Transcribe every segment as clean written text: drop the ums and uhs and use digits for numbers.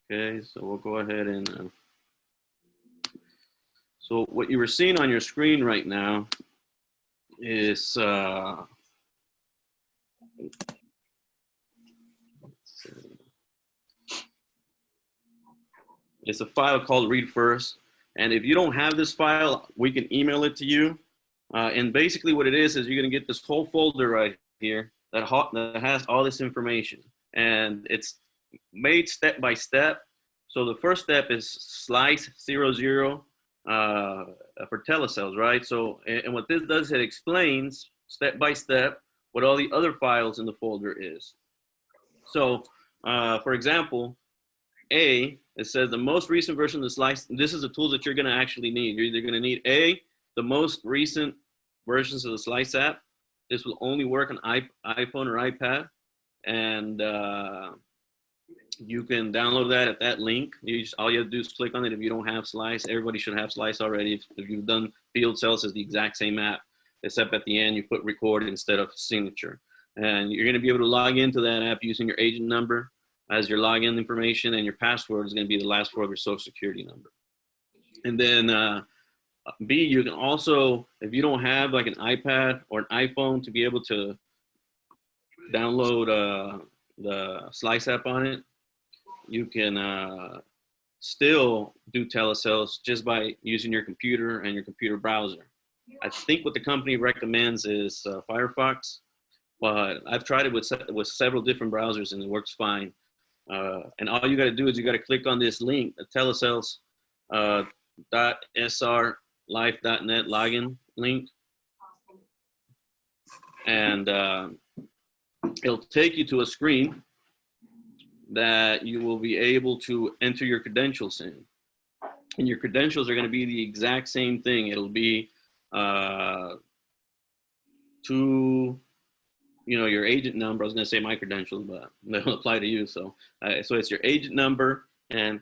Okay, so we'll go ahead and, so what you were seeing on your screen right now is, it's a file called Read First. And if you don't have this file, we can email it to you. And basically what it is you're gonna get this whole folder right here that has all this information. And it's made step by step. So the first step is slice 00 for telesales, right? So, and what this does, it explains step by step what all the other files in the folder is. So, for example, A, it says the most recent version of the slice. This is the tools that you're going to actually need. You're either going to need A, the most recent versions of the Slice app. This will only work on iPhone or iPad. And you can download that at that link. All you have to do is click on it if you don't have Slice. Everybody should have Slice already. If you've done Field Sales, it's the exact same app, except at the end you put record instead of signature. And you're going to be able to log into that app using your agent number as your login information, and your password is going to be the last four of your social security number. And then B, you can also, if you don't have like an iPad or an iPhone to be able to download the Slice app on it, you can still do telesales just by using your computer and your computer browser. I think what the company recommends is Firefox, but I've tried it with several different browsers and it works fine. And all you got to do is you got to click on this link, the telesales .srlife.net login link, and it'll take you to a screen that you will be able to enter your credentials in. And your credentials are going to be the exact same thing. It'll be your agent number. I was going to say my credentials, but they don't apply to you. So it's your agent number and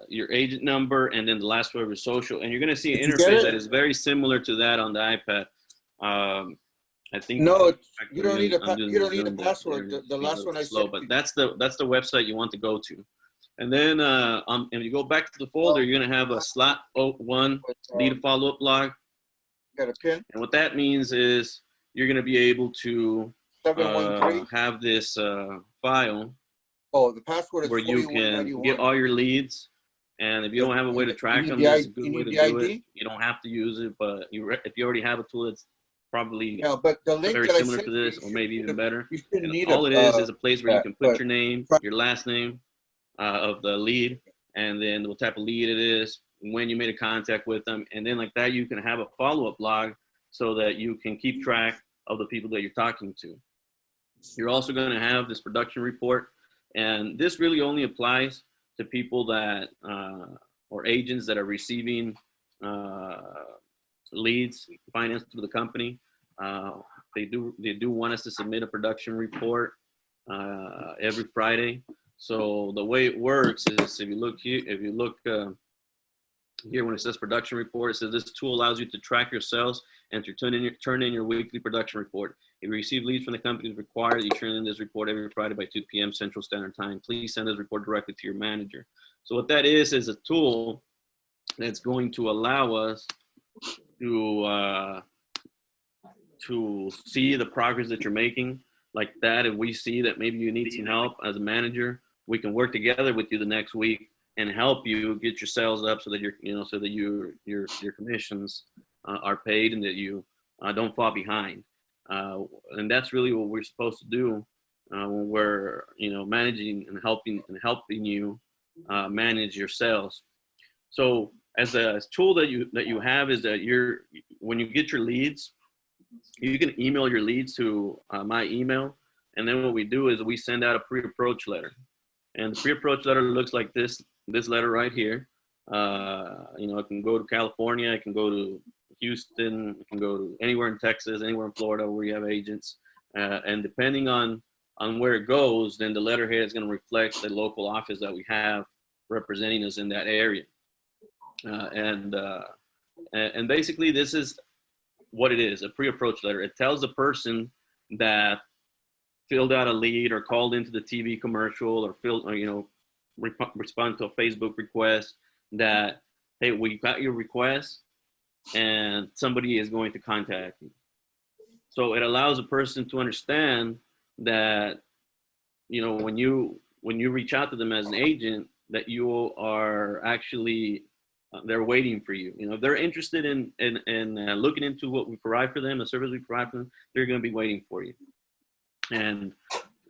your agent number, and then the last four of your social. And you're going to see an interface that is very similar to that on the iPad. I think no, you don't need a password. The last one I said. But that's the website you want to go to. And then if you go back to the folder, you're going to have a slot 01 lead follow-up log. Got a pin? And what that means is you're going to be able to have this file. Oh, the password is where you can get all your leads. And if you don't have a way to track them, this is a good way to do it. You don't have to use it, but if you already have a tool that's probably but the link very similar to this, or maybe even better, all it is a place where you can put your name, your last name of the lead, and then what type of lead it is, when you made a contact with them, and then like that you can have a follow-up log so that you can keep track of the people that you're talking to. You're also going to have this production report, and this really only applies to people that or agents that are receiving leads financed through the company. They do want us to submit a production report every Friday. So the way it works is if you look here, here when it says production report, it says this tool allows you to track your sales and to turn in your weekly production report. If you receive leads from the company as required, you turn in this report every Friday by 2 p.m. Central Standard Time. Please send this report directly to your manager. So what that is a tool that's going to allow us to see the progress that you're making. Like that, if we see that maybe you need some help as a manager, we can work together with you the next week and help you get your sales up so that your commissions are paid and that you don't fall behind. And that's really what we're supposed to do when we're managing and helping you manage your sales. So as a tool that you have is that when you get your leads, you can email your leads to my email, and then what we do is we send out a pre-approach letter. And the pre-approach letter looks like this letter right here. It can go to California, it can go to Houston, it can go to anywhere in Texas, anywhere in Florida where you have agents. And depending on where it goes, then the letterhead is going to reflect the local office that we have representing us in that area. And basically this is what it is, a pre-approach letter. It tells the person that filled out a lead or called into the TV commercial or respond to a Facebook request that, hey, we got your request and somebody is going to contact you. So it allows a person to understand that, when you reach out to them as an agent, that you are actually, they're waiting for you. If they're interested in looking into what we provide for them, the service we provide for them, they're going to be waiting for you. And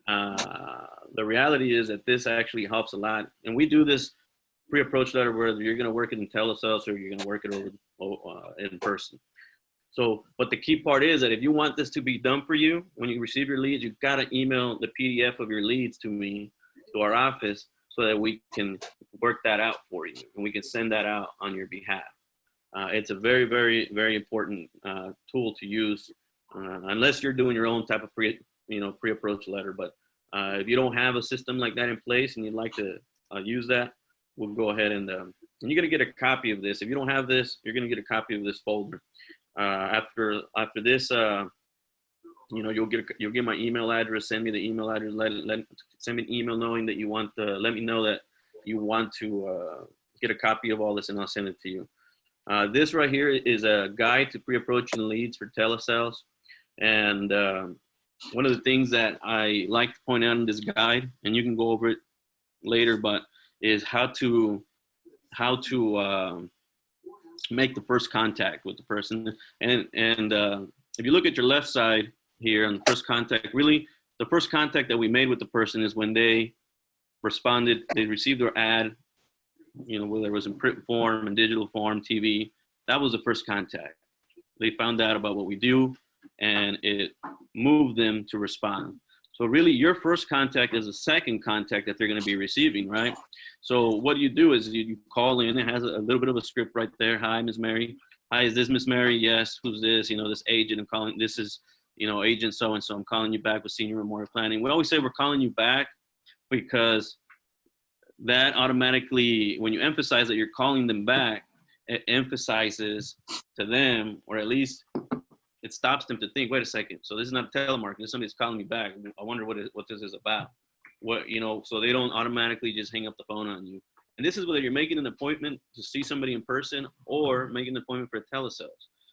the reality is that this actually helps a lot. And we do this pre-approach letter whether you're going to work it in telesales or you're going to work it over in person. So, but the key part is that if you want this to be done for you, when you receive your leads, you've got to email the PDF of your leads to me, to our office, so that we can work that out for you and we can send that out on your behalf. It's a very, very, very important tool to use, unless you're doing your own type of pre-approach letter. But if you don't have a system like that in place and you'd like to use that, we'll go ahead and you're going to get a copy of this. If you don't have this, you're going to get a copy of this folder. After this, you'll get my email address. Send me the email address. Send me an email knowing that you want to let me know that you want to get a copy of all this, and I'll send it to you. This right here is a guide to pre-approaching leads for telesales, and one of the things that I like to point out in this guide, and you can go over it later, but is how to make the first contact with the person. And if you look at your left side here on the first contact, really the first contact that we made with the person is when they responded, they received our ad, whether it was in print form and digital form, TV. That was the first contact. They found out about what we do and it moved them to respond. So really your first contact is a second contact that they're going to be receiving, right? So what you do is you call in. It has a little bit of a script right there. Hi, Ms. Mary. Hi, is this Ms. Mary? Yes. Who's this? This agent I'm calling. This is, agent so-and-so. I'm calling you back with Senior Memorial Planning. We always say we're calling you back because that automatically, when you emphasize that you're calling them back, it emphasizes to them, or at least it stops them to think, wait a second, so this is not telemarketing, somebody's calling me back. I wonder what this is about. So they don't automatically just hang up the phone on you. And this is whether you're making an appointment to see somebody in person or making an appointment for a telesales.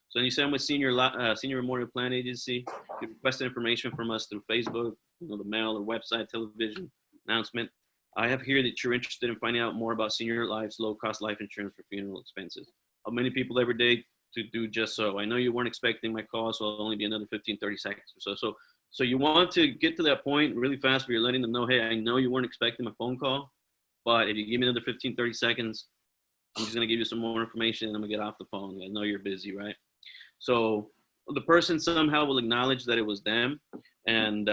So you say I'm with Senior Memorial Plan Agency, you request information from us through Facebook, the mail or website, television, announcement. I have here that you're interested in finding out more about Senior Life's low-cost life insurance for funeral expenses. How many people every day to do just so? I know you weren't expecting my call, so it'll only be another 15, 30 seconds or so. So you want to get to that point really fast where you're letting them know, hey, I know you weren't expecting my phone call, but if you give me another 15, 30 seconds, I'm just going to give you some more information and I'm going to get off the phone. I know you're busy, right? So the person somehow will acknowledge that it was them. And,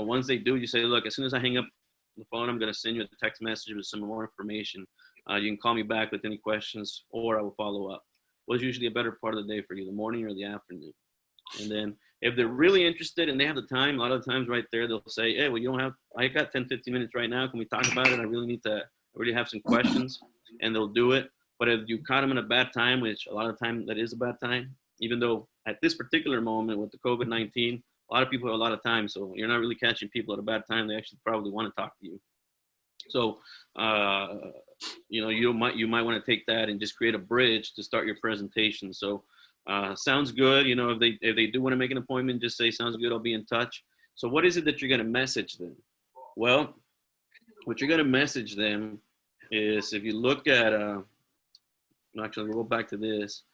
once they do, you say, look, as soon as I hang up the phone, I'm going to send you a text message with some more information. You can call me back with any questions or I will follow up. What's usually a better part of the day for you, the morning or the afternoon? And then if they're really interested and they have the time, a lot of times right there, they'll say, hey, well, I got 10, 15 minutes right now. Can we talk about it? I really have some questions, and they'll do it. But if you caught them in a bad time, which a lot of time that is a bad time, even though at this particular moment with the COVID-19, a lot of people have a lot of time. So you're not really catching people at a bad time. They actually probably want to talk to you. So, you might want to take that and just create a bridge to start your presentation. So, sounds good. If they do want to make an appointment, just say, sounds good, I'll be in touch. So what is it that you're going to message them? Well, what you're going to message them is, if you look at, actually we'll go back to this.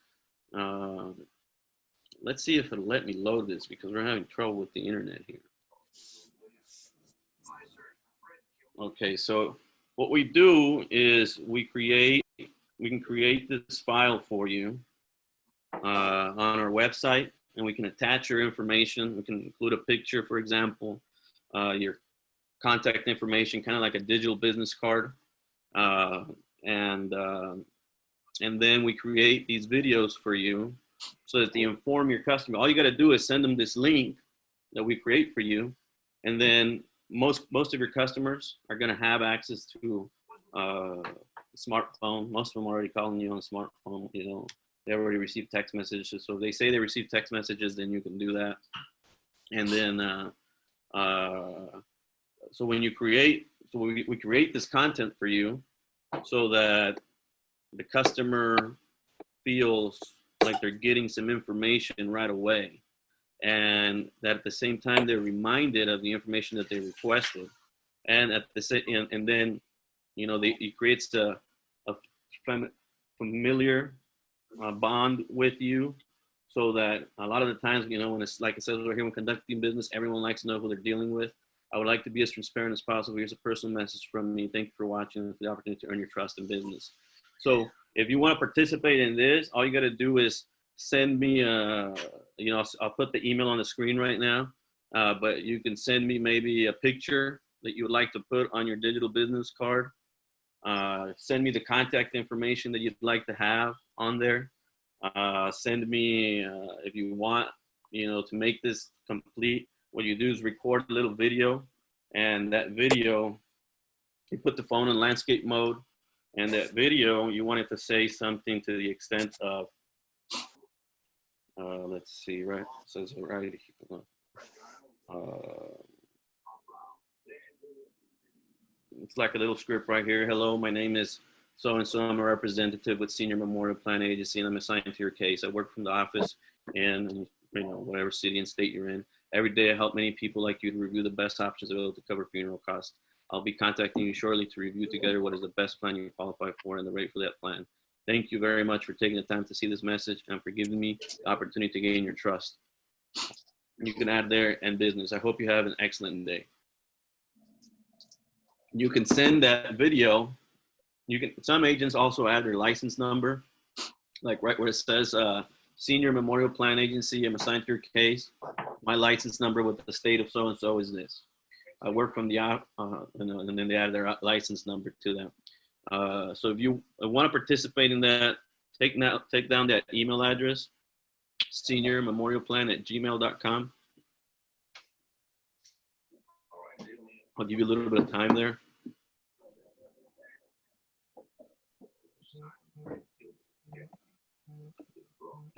Let's see if it'll let me load this because we're having trouble with the internet here. Okay, so what we do is we can create this file for you on our website, and we can attach your information. We can include a picture, for example, your contact information, kind of like a digital business card. And then we create these videos for you so that they inform your customer. All you got to do is send them this link that we create for you, and then most of your customers are going to have access to smartphone. Most of them are already calling you on a smartphone. They already received text messages. So if they say they received text messages, then you can do that. And then, so when you create, so we create this content for you so that the customer feels like they're getting some information right away, and that at the same time they're reminded of the information that they requested, and at the same, and then, you know, it creates a familiar bond with you, so that a lot of the times, you know, when it's like I said, we're here when conducting business, everyone likes to know who they're dealing with. I would like to be as transparent as possible. Here's a personal message from me. Thank you for watching and for the opportunity to earn your trust in business. So if you want to participate in this, all you got to do is send me, you know, I'll put the email on the screen right now, but you can send me maybe a picture that you would like to put on your digital business card. Send me the contact information that you'd like to have on there. Send me, if you want, you know, to make this complete, what you do is record a little video, and that video, you put the phone in landscape mode, and that video, you want it to say something to the extent of, let's see, right, it says right here. It's like a little script right here. Hello, my name is so-and-so. I'm a representative with Senior Memorial Plan Agency, and I'm assigned to your case. I work from the office in, you know, whatever city and state you're in. Every day I help many people like you to review the best options available to cover funeral costs. I'll be contacting you shortly to review together what is the best plan you qualify for and the rate for that plan. Thank you very much for taking the time to see this message and for giving me the opportunity to gain your trust. You can add there and business. I hope you have an excellent day. You can send that video. You can, some agents also add their license number, like right where it says Senior Memorial Plan Agency, I'm assigned to your case. My license number with the state of so-and-so is this. I work from the, and then they add their license number to them. So if you want to participate in that, take down that email address, seniormemorialplan@gmail.com. I'll give you a little bit of time there.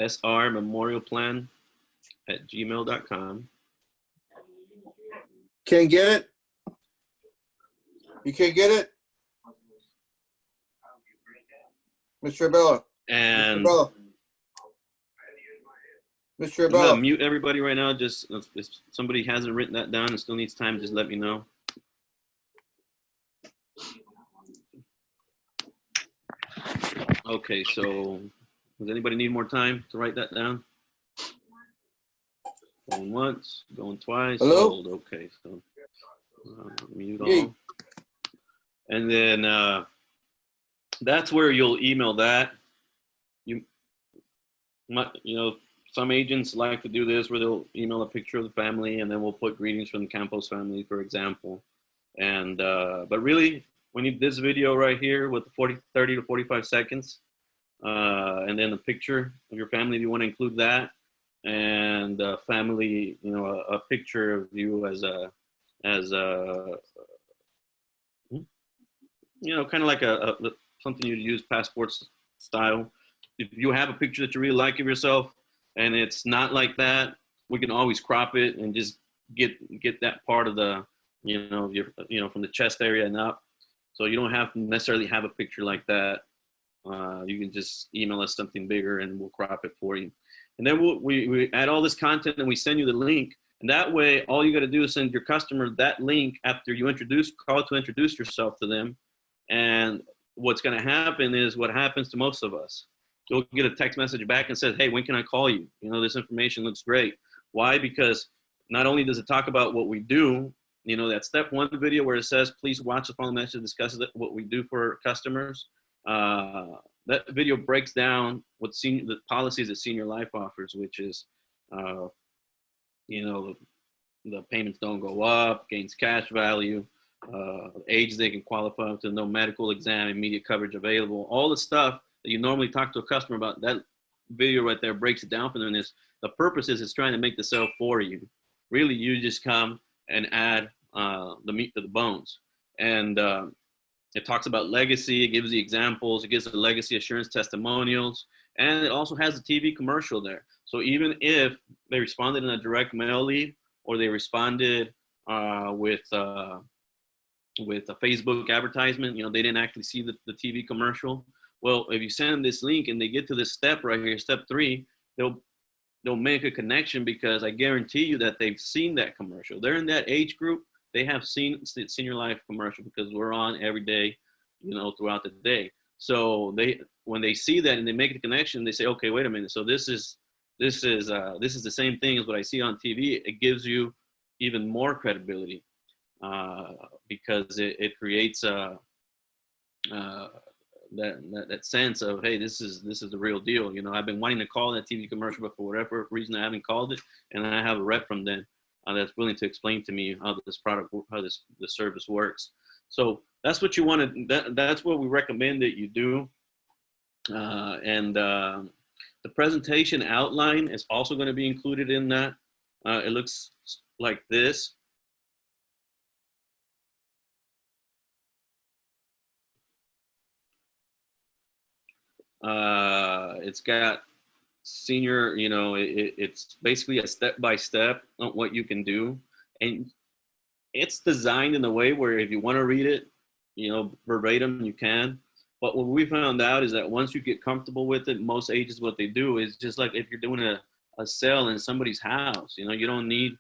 srmemorialplan@gmail.com. Can't get it? You can't get it? Mr. Abella. And Mr. I'm gonna Abella. mute everybody right now. Just if somebody hasn't written that down and still needs time, just let me know. Okay, so does anybody need more time to write that down? Going once, going twice. Hello? Hold. Okay, so mute all. And then that's where you'll email that. You know, some agents like to do this where they'll email a picture of the family, and then we'll put greetings from the Campos family, for example. And but really, we need this video right here with the 30 to 45 seconds, and then a picture of your family if you want to include that, and family, you know, a picture of you as a you know, kind of like something you'd use passport style. If you have a picture that you really like of yourself and it's not like that, we can always crop it and just get that part of the, you know, from the chest area and up. So you don't have to necessarily have a picture like that. You can just email us something bigger and we'll crop it for you. And then we add all this content and we send you the link. And that way, all you got to do is send your customer that link after you call to introduce yourself to them. And what's going to happen is what happens to most of us. You'll get a text message back and says, hey, when can I call you? You know, this information looks great. Why? Because not only does it talk about what we do, you know, that step 1 video where it says, please watch the following message discusses what we do for customers. That video breaks down what the policies that Senior Life offers, which is, you know, the payments don't go up, gains cash value, age they can qualify to, no medical exam, immediate coverage available, all the stuff that you normally talk to a customer about. That video right there breaks it down for them. The purpose is it's trying to make the sale for you. Really, you just come and add the meat to the bones. And it talks about legacy, it gives the examples, it gives the legacy assurance testimonials, and it also has a TV commercial there. So even if they responded in a direct mail lead, or they responded with a Facebook advertisement. You know, they didn't actually see the TV commercial. Well, if you send them this link and they get to this step right here, step 3, they'll make a connection, because I guarantee you that they've seen that commercial. They're in that age group. They have seen Senior Life commercial, because we're on every day, you know, throughout the day. So when they see that and they make the connection, they say, okay, wait a minute. So this is the same thing as what I see on TV. It gives you even more credibility, because it creates that sense of, hey, this is the real deal. You know, I've been wanting to call that TV commercial, but for whatever reason I haven't called it, and I have a rep from them that's willing to explain to me how this product, the service works. So that's what you want to. That's what we recommend that you do. The presentation outline is also going to be included in that. It looks like this. It's got senior, you know, it's basically a step-by-step on what you can do. And it's designed in a way where if you want to read it, you know, verbatim, you can. But what we found out is that once you get comfortable with it, most agents, what they do is just like if you're doing a sale in somebody's house, you know, you don't need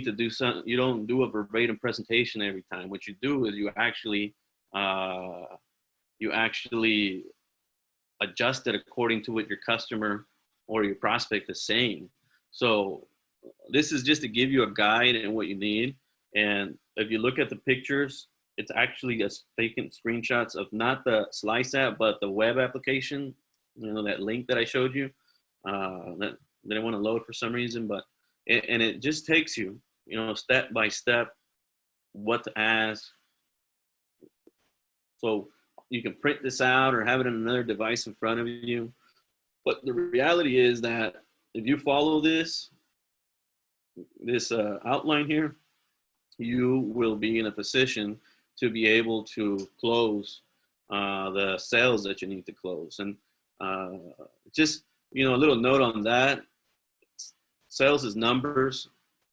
to do something, you don't do a verbatim presentation every time. What you do is you actually adjust it according to what your customer or your prospect is saying. So this is just to give you a guide and what you need. And if you look at the pictures, it's actually just taken screenshots of not the Slice app, but the web application, you know, that link that I showed you, that didn't want to load for some reason, but it just takes you, you know, step by step, what to ask. So you can print this out or have it on another device in front of you. But the reality is that if you follow this outline here, you will be in a position to be able to close the sales that you need to close. And just, you know, a little note on that, sales is numbers.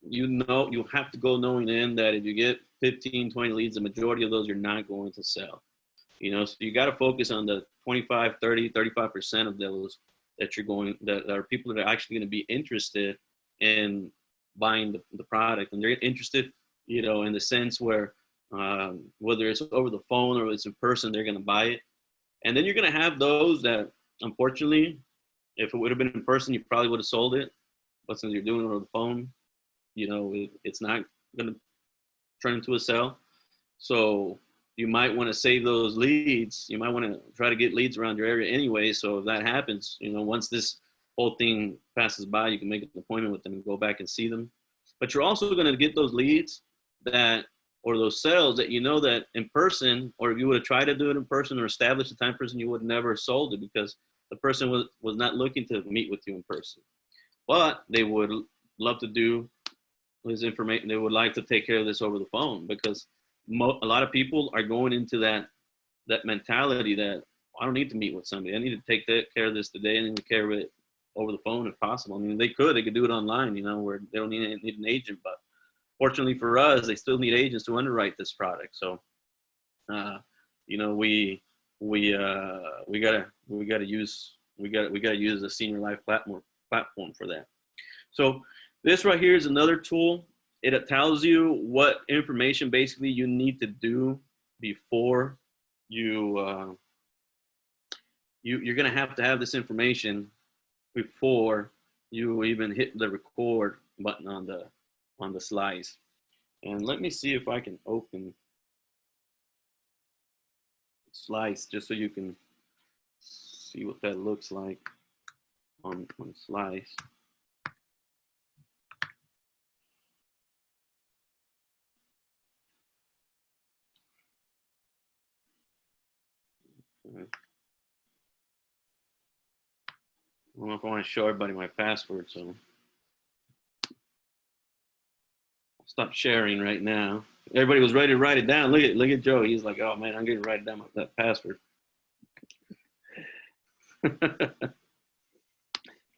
You know, you have to go knowing in that if you get 15, 20 leads, the majority of those you're not going to sell. You know, so you got to focus on the 25, 30, 35% of those that are people that are actually going to be interested in buying the product. And they're interested, you know, in the sense where whether it's over the phone or it's in person, they're going to buy it. And then you're going to have those that, unfortunately, if it would have been in person, you probably would have sold it. But since you're doing it over the phone, you know, it's not going to turn into a sale. So you might want to save those leads. You might want to try to get leads around your area anyway. So if that happens, you know, once this whole thing passes by, you can make an appointment with them and go back and see them. But you're also going to get those leads or those sales that you know that in person, or if you would have tried to do it in person or establish a time person, you would never have sold it because the person was not looking to meet with you in person. But they would love to do this information. They would like to take care of this over the phone because a lot of people are going into that mentality that I don't need to meet with somebody. I need to take care of this today. I need to care of it over the phone if possible. I mean, they could do it online, you know, where they don't need an agent. But fortunately for us, they still need agents to underwrite this product. So, you know, we gotta use the Senior Life platform for that. So this right here is another tool. It tells you what information basically you need to do before you're going to have this information before you even hit the record button on the Slice. And let me see if I can open Slice just so you can see what that looks like on Slice. I don't know if I want to show everybody my password, so I'll stop sharing right now. Everybody was ready to write it down. Look at Joe. He's like, oh man, I'm going to write down that password.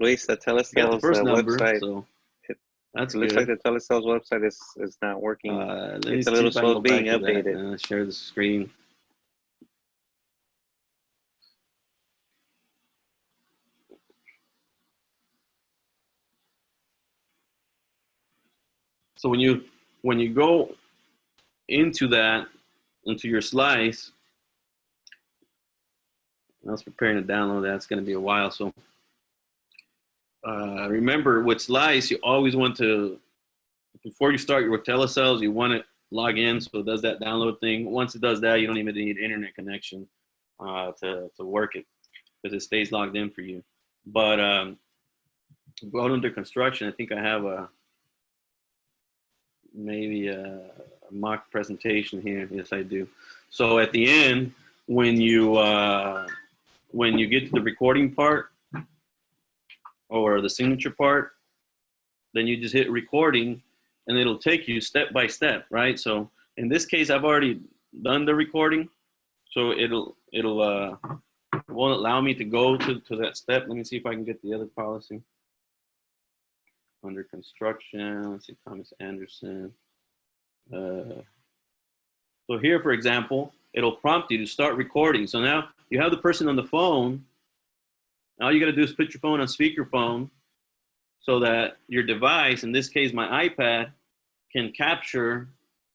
Luis, the Telesales website. So That's It looks like good. the Telesales website is not working. Let me It's a see little if I can slow go being back to updated. that. Share the screen. So when you go into your slice, I was preparing to download that. It's going to be a while. So remember, with slice, you always want to, before you start your Telesales, you want to log in so it does that download thing. Once it does that, you don't even need internet connection to work it, because it stays logged in for you. But going under construction, I think I have maybe a mock presentation here. Yes, I do. So at the end, when you get to the recording part or the signature part, then you just hit recording, and it'll take you step by step, right? So in this case, I've already done the recording, so it'll won't allow me to go to that step. Let me see if I can get the other policy. Under construction, let's see, Thomas Anderson. So here, for example, it'll prompt you to start recording. So now you have the person on the phone. All you got to do is put your phone on speakerphone so that your device, in this case my iPad, can capture,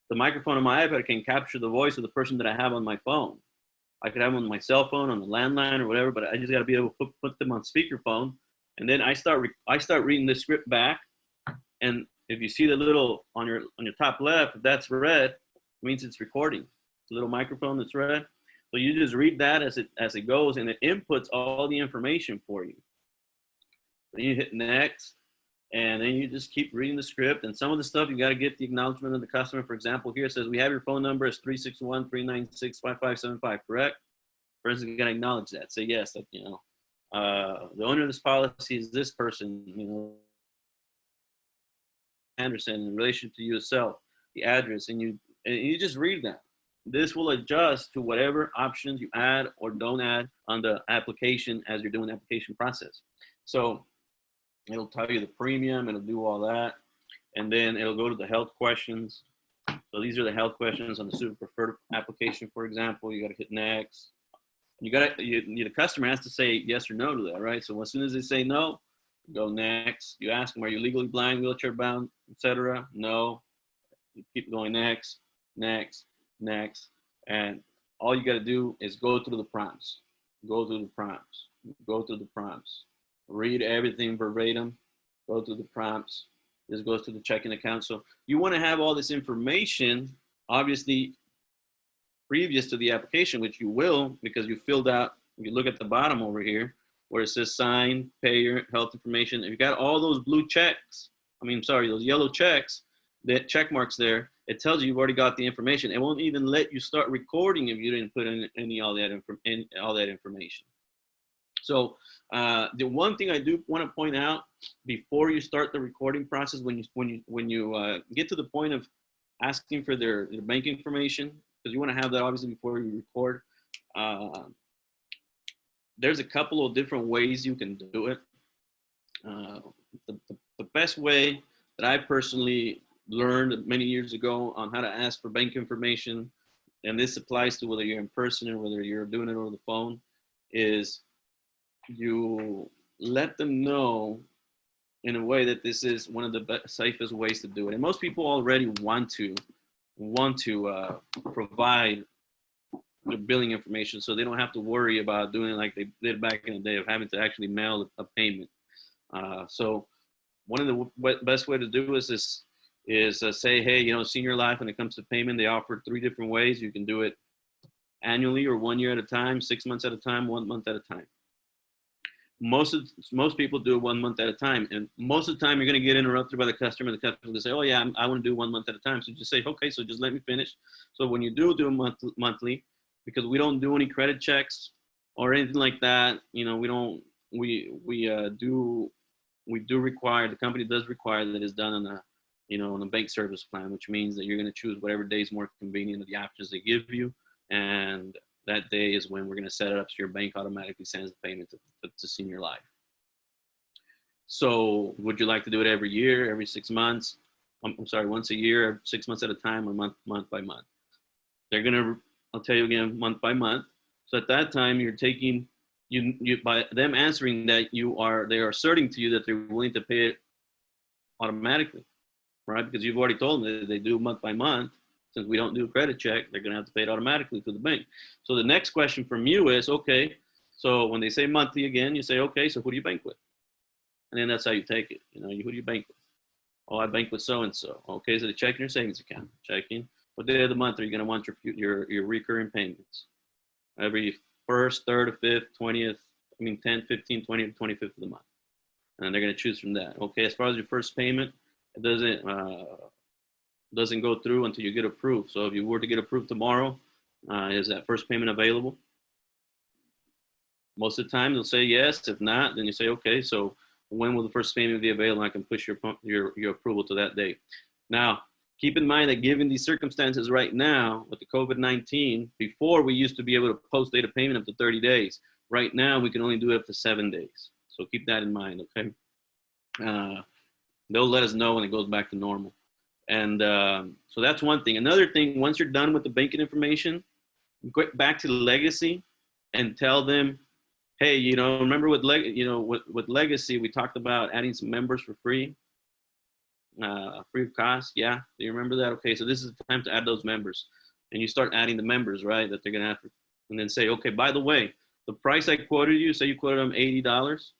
the microphone on my iPad can capture the voice of the person that I have on my phone. I could have them on my cell phone, on the landline or whatever, but I just got to be able to put them on speakerphone. And then I start reading the script back. And if you see the little on your top left, if that's red, it means it's recording. It's a little microphone that's red. So you just read that as it goes, and it inputs all the information for you. Then you hit next, and then you just keep reading the script. And some of the stuff, you got to get the acknowledgement of the customer. For example, here it says, we have your phone number as 361-396-5575, correct? Person's got to acknowledge that. Say yes, that, the owner of this policy is this person, Anderson, in relation to yourself, the address, and you just read that. This will adjust to whatever options you add or don't add on the application as you're doing the application process. So it'll tell you the premium, it'll do all that, and then it'll go to the health questions. So these are the health questions on the super preferred application, for example. You got to hit next. The customer has to say yes or no to that, right? So as soon as they say no, go next. You ask them, are you legally blind, wheelchair bound, etc.? No. You keep going next, next, next. And all you got to do is go through the prompts. Go through the prompts. Go through the prompts. Read everything verbatim. Go through the prompts. This goes to the checking account. So you want to have all this information, obviously, previous to the application, which you will, because you filled out, if you look at the bottom over here, where it says sign, payer, health information, if you got all those blue checks, those yellow checks, that check marks there, it tells you you've already got the information. It won't even let you start recording if you didn't put in all that information. So the one thing I do want to point out before you start the recording process, when you get to the point of asking for their bank information, because you want to have that obviously before you record, there's a couple of different ways you can do it. The best way that I personally learned many years ago on how to ask for bank information, and this applies to whether you're in person or whether you're doing it over the phone, is you let them know in a way that this is one of the safest ways to do it. And most people already want to provide their billing information, so they don't have to worry about doing it like they did back in the day of having to actually mail a payment. So one of the best way to do is say, hey, Senior Life, when it comes to payment, they offer 3 different ways. You can do it annually or 1 year at a time, 6 months at a time, 1 month at a time. Most people do it 1 month at a time, and most of the time you're going to get interrupted by the customer. The customer will say, oh yeah, I want to do 1 month at a time. So just say, okay, so just let me finish. So when you do a monthly, because we don't do any credit checks or anything like that, we do require, the company does require that it's done on a bank service plan, which means that you're going to choose whatever day is more convenient of the options they give you, and that day is when we're going to set it up so your bank automatically sends the payment to Senior Life. So would you like to do it every year, every 6 months? I'm sorry, once a year, 6 months at a time, or month by month? They're gonna, I'll tell you again, month by month. So at that time, you're taking, you by them answering that, they are asserting to you that they're willing to pay it automatically, right? Because you've already told them that they do month by month. Since we don't do a credit check, they're gonna have to pay it automatically to the bank. So the next question from you is, okay, so when they say monthly again, you say, okay, so who do you bank with? And then that's how you take it. You know, who do you bank with? Oh, I bank with so-and-so. Okay, so the checking your savings account. Checking. What day of the month are you going to want your recurring payments? Every 1st, 3rd, 5th, 20th, 10th, 15th, 20th, 25th of the month. And they're going to choose from that. Okay, as far as your first payment, it doesn't go through until you get approved. So if you were to get approved tomorrow, is that first payment available? Most of the time they'll say yes. If not, then you say, okay, so when will the first payment be available? I can push your approval to that date. Now, keep in mind that given these circumstances right now with the COVID-19, before we used to be able to post date of payment up to 30 days. Right now, we can only do it up to 7 days. So keep that in mind, okay? They'll let us know when it goes back to normal. And so that's one thing. Another thing, once you're done with the banking information, go back to Legacy and tell them, hey, remember with Legacy, we talked about adding some members for free of cost. Yeah, do you remember that? Okay, so this is the time to add those members, and you start adding the members, right? That they're gonna have to, and then say, okay, by the way, the price I quoted you, say you quoted them $80,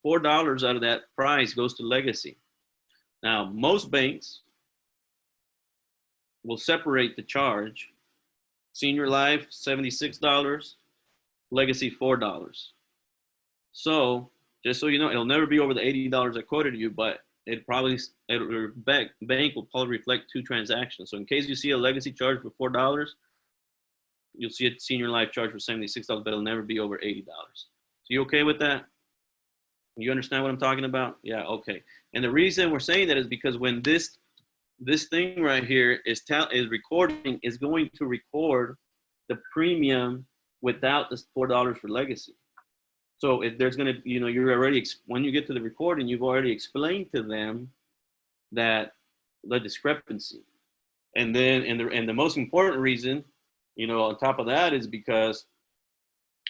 $4 out of that price goes to Legacy. Now, most banks will separate the charge. Senior Life, $76. Legacy, $4. So just so you know, it'll never be over the $80 I quoted you, but bank will probably reflect 2 transactions. So in case you see a Legacy charge for $4, you'll see a Senior Life charge for $76, but it'll never be over $80. So you okay with that? You understand what I'm talking about? Yeah, okay. And the reason we're saying that is because when this thing right here is recording, is going to record the premium without the $4 for Legacy. So if there's going to, you're already, when you get to the recording, you've already explained to them that the discrepancy. And then, and the most important reason, on top of that, is because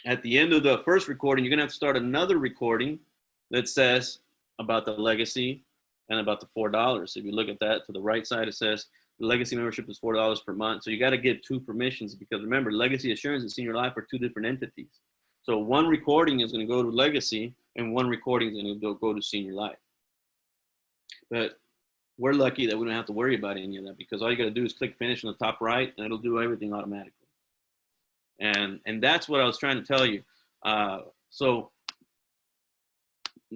at the end of the first recording, you're going to have to start another recording that says about the Legacy and about the $4. So if you look at that to the right side, it says the Legacy membership is $4 per month. So you got to get 2 permissions, because remember, Legacy Assurance and Senior Life are 2 different entities. So one recording is going to go to Legacy, and one recording is going to go to Senior Life. But we're lucky that we don't have to worry about any of that, because all you got to do is click finish on the top right, and it'll do everything automatically. And that's what I was trying to tell you. So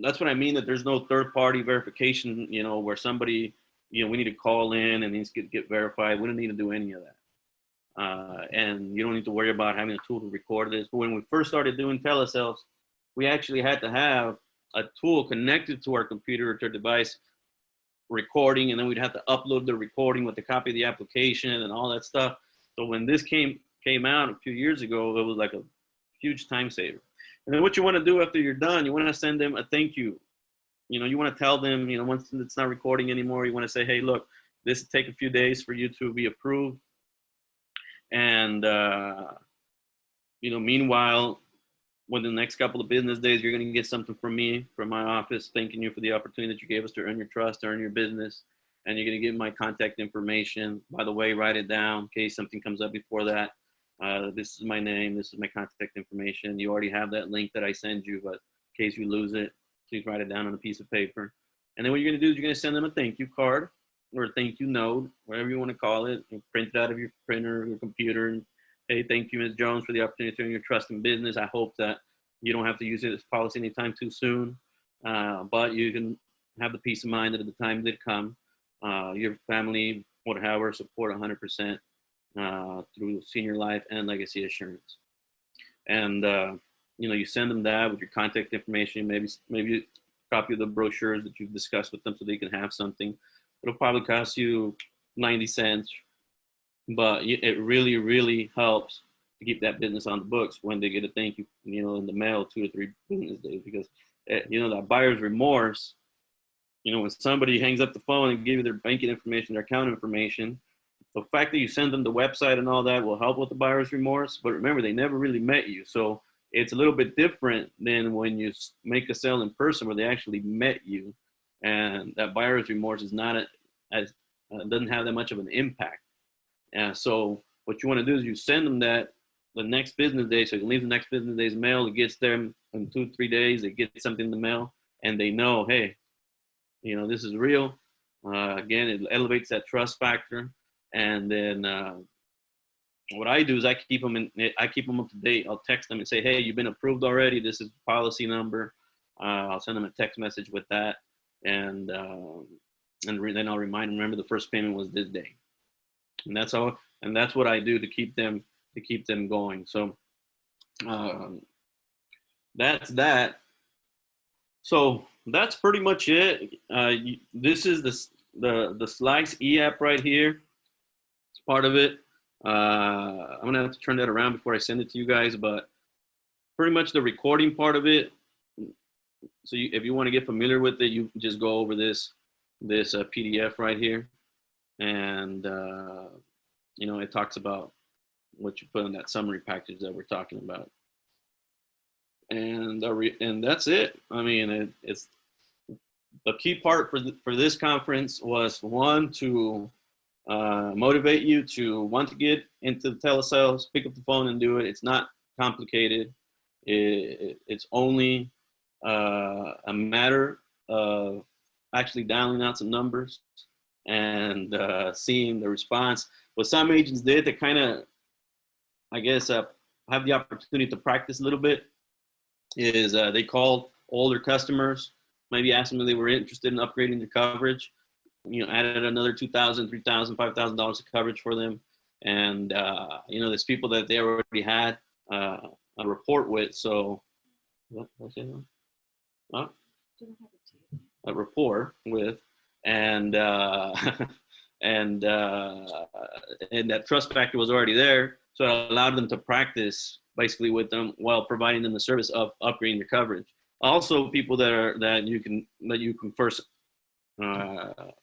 that's what I mean, that there's no third-party verification, where somebody, we need to call in and needs to get verified. We don't need to do any of that. And you don't need to worry about having a tool to record this. But when we first started doing telesales, we actually had to have a tool connected to our computer or to our device recording, and then we'd have to upload the recording with a copy of the application and all that stuff. So when this came out a few years ago, it was like a huge time saver. And then what you want to do after you're done, you want to send them a thank you. You want to tell them, once it's not recording anymore, you want to say, hey, look, this will take a few days for you to be approved. And, meanwhile, within the next couple of business days, you're going to get something from me, from my office, thanking you for the opportunity that you gave us to earn your trust, to earn your business. And you're going to give my contact information. By the way, write it down in case something comes up before that. This is my name. This is my contact information. You already have that link that I send you, but in case you lose it, please write it down on a piece of paper. And then what you're going to do is you're going to send them a thank you card, or a thank you note, whatever you want to call it. You print it out of your printer or your computer. And, hey, thank you, Ms. Jones, for the opportunity to earn your trust in business. I hope that you don't have to use this policy anytime too soon, but you can have the peace of mind that at the time did come, your family would, however, support 100% through Senior Life and Legacy Assurance. And you send them that with your contact information, maybe a copy of the brochures that you've discussed with them, so they can have something. It'll probably cost you 90 cents, but it really, really helps to keep that business on the books when they get a thank you, in the mail 2 to 3 business days, because you know, that buyer's remorse. You know, when somebody hangs up the phone and gives you their banking information, their account information, the fact that you send them the website and all that will help with the buyer's remorse. But remember, they never really met you. So it's a little bit different than when you make a sale in person where they actually met you. And that buyer's remorse is not as doesn't have that much of an impact. So what you want to do is you send them that the next business day. So you leave the next business day's mail. It gets them in 2-3 days. They get something in the mail, and they know, hey, you know, this is real. Again, it elevates that trust factor. And then what I do is I keep them up to date. I'll text them and say, hey, you've been approved already. This is the policy number. I'll send them a text message with that, and then I'll remind them, remember the first payment was this day. And that's all. And that's what I do to keep them going. So that's that. So that's pretty much it. This is the Slice e-app right here. It's part of it. I'm gonna have to turn that around before I send it to you guys, but pretty much the recording part of it. So if you want to get familiar with it, you just go over this PDF right here, and you know, it talks about what you put in that summary package that we're talking about, and that's it. I mean, it's the key part for this conference was, one, to motivate you to want to get into the telesales, pick up the phone and do it. It's not complicated. It's only a matter of actually dialing out some numbers and seeing the response. What some agents did to kind of, I guess, have the opportunity to practice a little bit is they called older customers, maybe asked them if they were interested in upgrading their coverage, you know, added another $2,000, $3,000, $5,000 of coverage for them. And, you know, there's people that they already had a rapport with. So, what's that? Huh? A rapport with, and and that trust factor was already there. So it allowed them to practice basically with them while providing them the service of upgrading your coverage. Also, people that you can first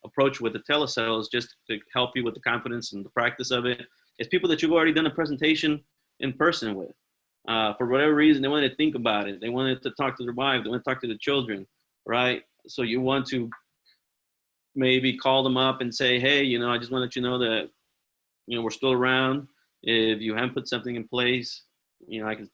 approach with the telesales, just to help you with the confidence and the practice of it, is people that you've already done a presentation in person with. For whatever reason, they wanted to think about it. They wanted to talk to their wife. They want to talk to the children, right? So you want to maybe call them up and say, hey, you know, I just want to let you know that, you know, we're still around. If you haven't put something in place, you know, I can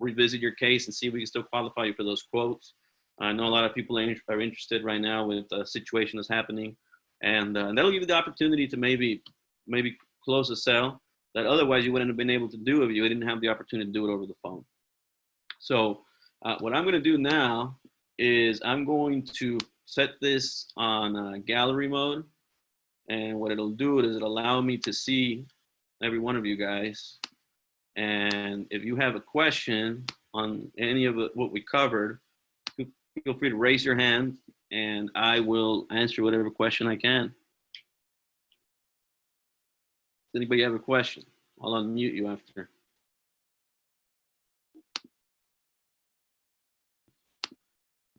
revisit your case and see if we can still qualify you for those quotes. I know a lot of people are interested right now with the situation that's happening, and that'll give you the opportunity to maybe close a sale that otherwise you wouldn't have been able to do if you didn't have the opportunity to do it over the phone. So what I'm going to do now is I'm going to set this on gallery mode, and what it'll do is it'll allow me to see every one of you guys. And if you have a question on any of what we covered, feel free to raise your hand and I will answer whatever question I can. Does anybody have a question? I'll unmute you after.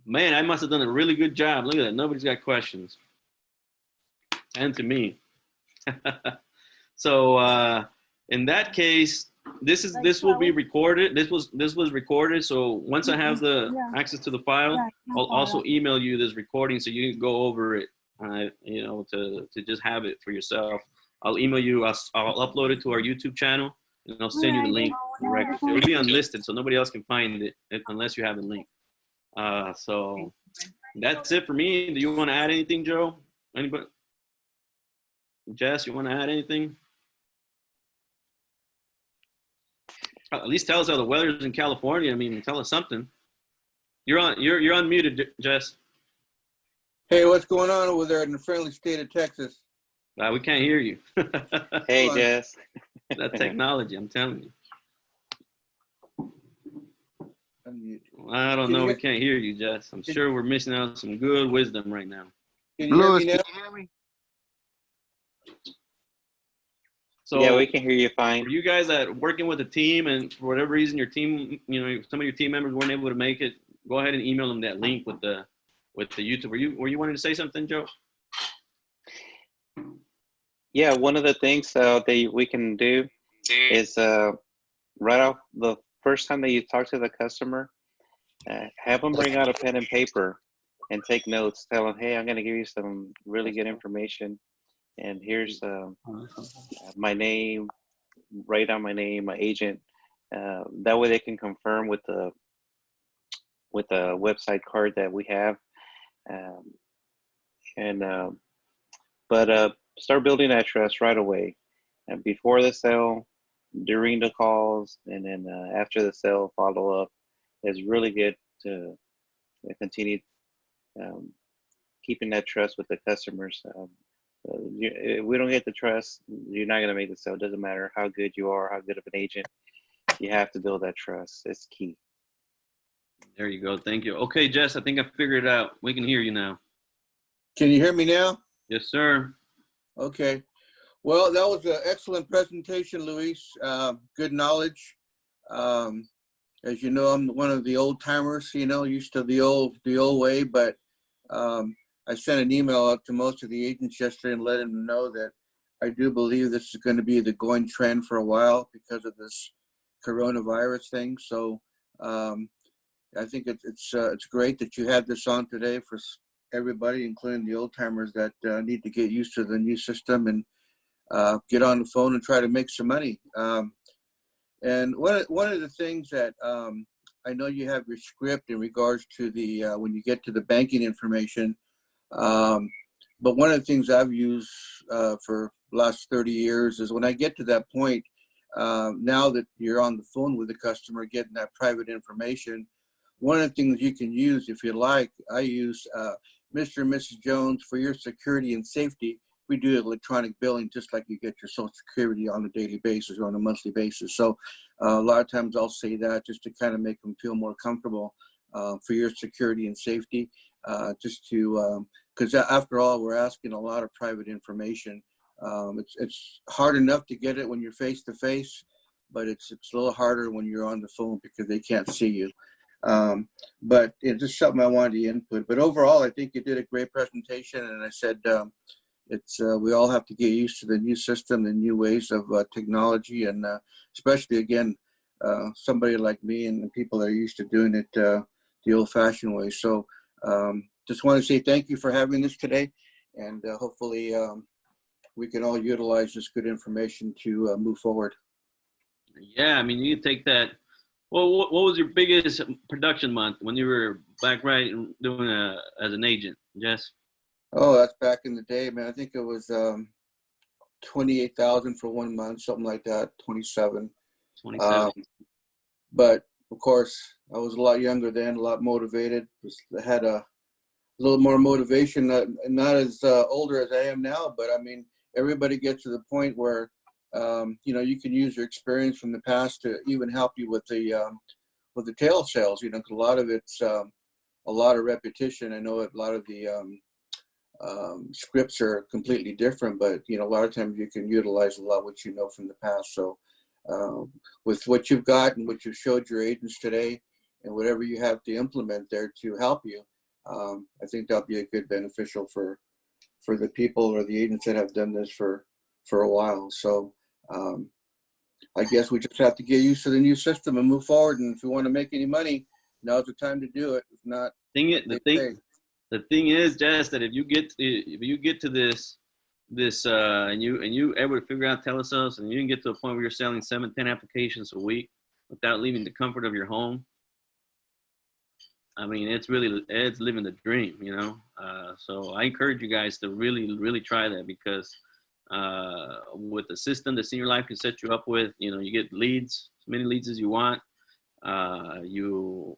Man, I must have done a really good job. Look at that. Nobody's got questions. And to me. So in that case, this will be recorded. This was recorded. So once I have the access to the file, I'll also email you this recording so you can go over it. You know, to just have it for yourself. I'll email you. I'll upload it to our YouTube channel, and I'll send you the link directly. It'll be unlisted, so nobody else can find it unless you have the link. So that's it for me. Do you want to add anything, Joe? Anybody? Jess, you want to add anything? At least tell us how the weather is in California. I mean, tell us something. You're unmuted, Jess. Hey, what's going on over there in the friendly state of Texas? We can't hear you. Hey, Jess. That technology, I'm telling you. I don't know. We can't hear you, Jess. I'm sure we're missing out on some good wisdom right now. Can you hear me now? So yeah, we can hear you fine. For you guys that are working with a team and for whatever reason your team, you know, some of your team members weren't able to make it, go ahead and email them that link with the YouTube. Were you wanting to say something, Joe? Yeah, one of the things that we can do is right off the first time that you talk to the customer, have them bring out a pen and paper and take notes. Tell them, hey, I'm going to give you some really good information, and here's my name. Write down my name, my agent. That way they can confirm with the website card that we have, um, and start building that trust right away, and before the sale, during the calls, and then after the sale follow up is really good to continue um, keeping that trust with the customers. If we don't get the trust, you're not going to make the sale. It doesn't matter how good you are, how good of an agent. You have to build that trust. It's key. There you go. Thank you. Okay, Jess, I think I figured it out. We can hear you now. Can you hear me now? Yes, sir. Okay. Well, that was an excellent presentation, Luis. Good knowledge. As you know, I'm one of the old timers, used to the old way, but I sent an email out to most of the agents yesterday and let them know that I do believe this is going to be the going trend for a while because of this coronavirus thing. So I think it's great that you had this on today for everybody, including the old timers that need to get used to the new system and get on the phone and try to make some money. And one of the things that I know you have your script in regards to the when you get to the banking information, but one of the things I've used for the last 30 years is when I get to that point, now that you're on the phone with the customer getting that private information, one of the things you can use, if you like, I use Mr. and Mrs. Jones, for your security and safety, we do electronic billing just like you get your Social Security on a daily basis or on a monthly basis. So a lot of times I'll say that just to kind of make them feel more comfortable for your security and safety, just to, because after all, we're asking a lot of private information. It's hard enough to get it when you're face to face, but it's a little harder when you're on the phone because they can't see you. But it's just something I wanted to input. But overall, I think you did a great presentation. And I said, we all have to get used to the new system, the new ways of technology, and especially, again, somebody like me and people that are used to doing it the old-fashioned way. So just want to say thank you for having this today. And hopefully we can all utilize this good information to move forward. Yeah, I mean, you take that. Well, what was your biggest production month when you were back doing as an agent, Jess? Oh, that's back in the day, man. I think it was 28,000 for 1 month, something like that, 27. 27. But of course, I was a lot younger then, a lot motivated. I had a little more motivation, not as older as I am now, but I mean, everybody gets to the point where you can use your experience from the past to even help you with the telesales. Because a lot of it's a lot of repetition. I know a lot of the scripts are completely different, but a lot of times you can utilize a lot what you know from the past. So with what you've got and what you've showed your agents today, and whatever you have to implement there to help you, I think that'll be a good beneficial for the people or the agents that have done this for a while. So I guess we just have to get used to the new system and move forward. And if we want to make any money, now's the time to do it. If not, the thing is, Jess, that if you get to this and you able to figure out telesales, and you can get to a point where you're selling 7-10 applications a week without leaving the comfort of your home, I mean, it's living the dream, So I encourage you guys to really try that, because with the system that Senior Life can set you up with, you get leads, as many leads as you want. You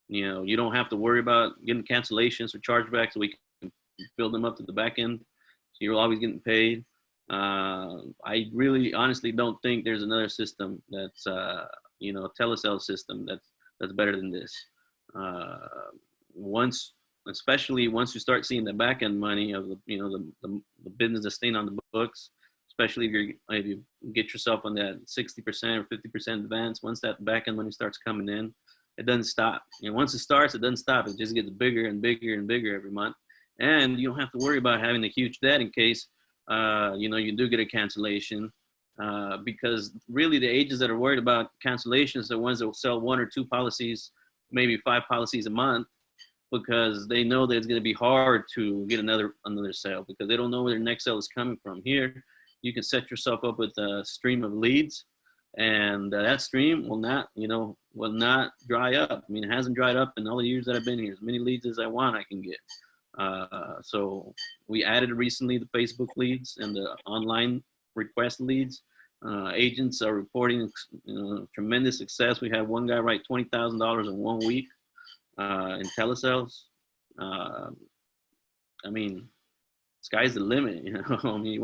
don't have to worry about getting cancellations or chargebacks. So we can build them up to the back end, so you're always getting paid. I really honestly don't think there's another system that's telesales system that's better than this. Especially once you start seeing the back end money of the business that's staying on the books, especially if you get yourself on that 60% or 50% advance, once that back end money starts coming in, it doesn't stop. You know, once it starts, it doesn't stop. It just gets bigger and bigger and bigger every month. And you don't have to worry about having a huge debt in case, you know, you do get a cancellation. Because really the agents that are worried about cancellations are the ones that will sell 1 or 2 policies, maybe 5 policies a month, because they know that it's going to be hard to get another sale because they don't know where their next sale is coming from. Here, you can set yourself up with a stream of leads, and that stream will not, you know, will not dry up. I mean, it hasn't dried up in all the years that I've been here. As many leads as I want, I can get. So we added recently the Facebook leads and the online request leads. Agents are reporting, you know, tremendous success. We had one guy write $20,000 in 1 week in telesales. I mean, sky's the limit. You know, I mean,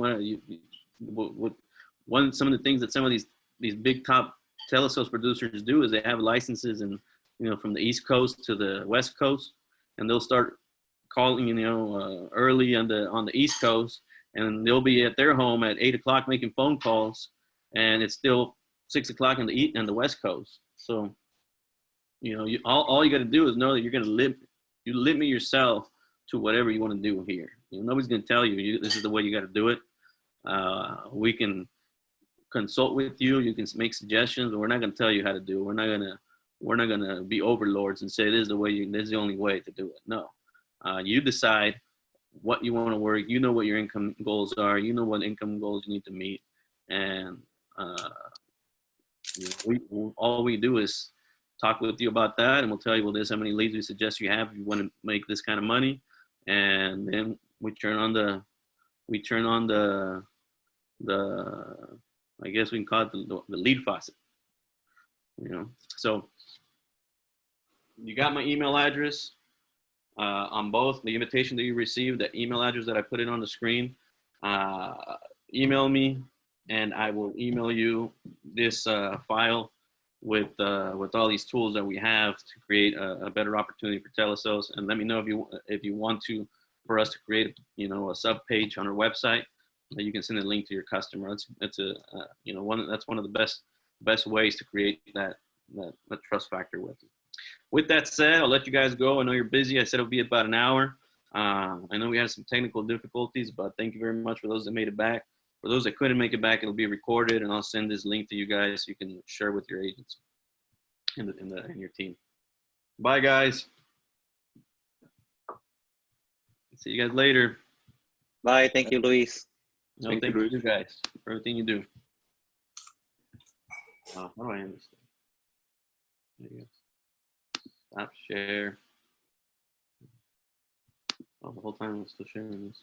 some of the things that some of these big top telesales producers do is they have licenses and, you know, from the East Coast to the West Coast, and they'll start calling, you know, early on the East Coast, and they'll be at their home at 8 o'clock making phone calls, and it's still 6 o'clock on the West Coast. So, you know, all you got to do is know that you're going to limit yourself to whatever you want to do here. You know, nobody's going to tell you this is the way you got to do it. We can consult with you. You can make suggestions, but we're not going to tell you how to do it. We're not gonna be overlords and say this is the way. This is the only way to do it. No, you decide what you want to work. You know what your income goals are. You know what income goals you need to meet, and you know, all we do is talk with you about that, and we'll tell you, well, this is how many leads we suggest you have if you want to make this kind of money, and then we turn on the I guess we can call it the lead faucet, you know. So you got my email address on both the invitation that you received, the email address that I put in on the screen. Email me, and I will email you this file with all these tools that we have to create a better opportunity for telesales. And let me know if you want for us to create, you know, a sub page on our website that you can send a link to your customer. That's you know, that's one of the best ways to create that trust factor with you. With that said, I'll let you guys go. I know you're busy. I said it'll be about an hour. I know we had some technical difficulties, but thank you very much for those that made it back. For those that couldn't make it back, it'll be recorded, and I'll send this link to you guys so you can share with your agents in your team. Bye, guys. See you guys later. Bye. Thank you, Luis. No, thank you guys for everything you do. How do I end this? There you go. Stop share. Oh, the whole time I'm still sharing this.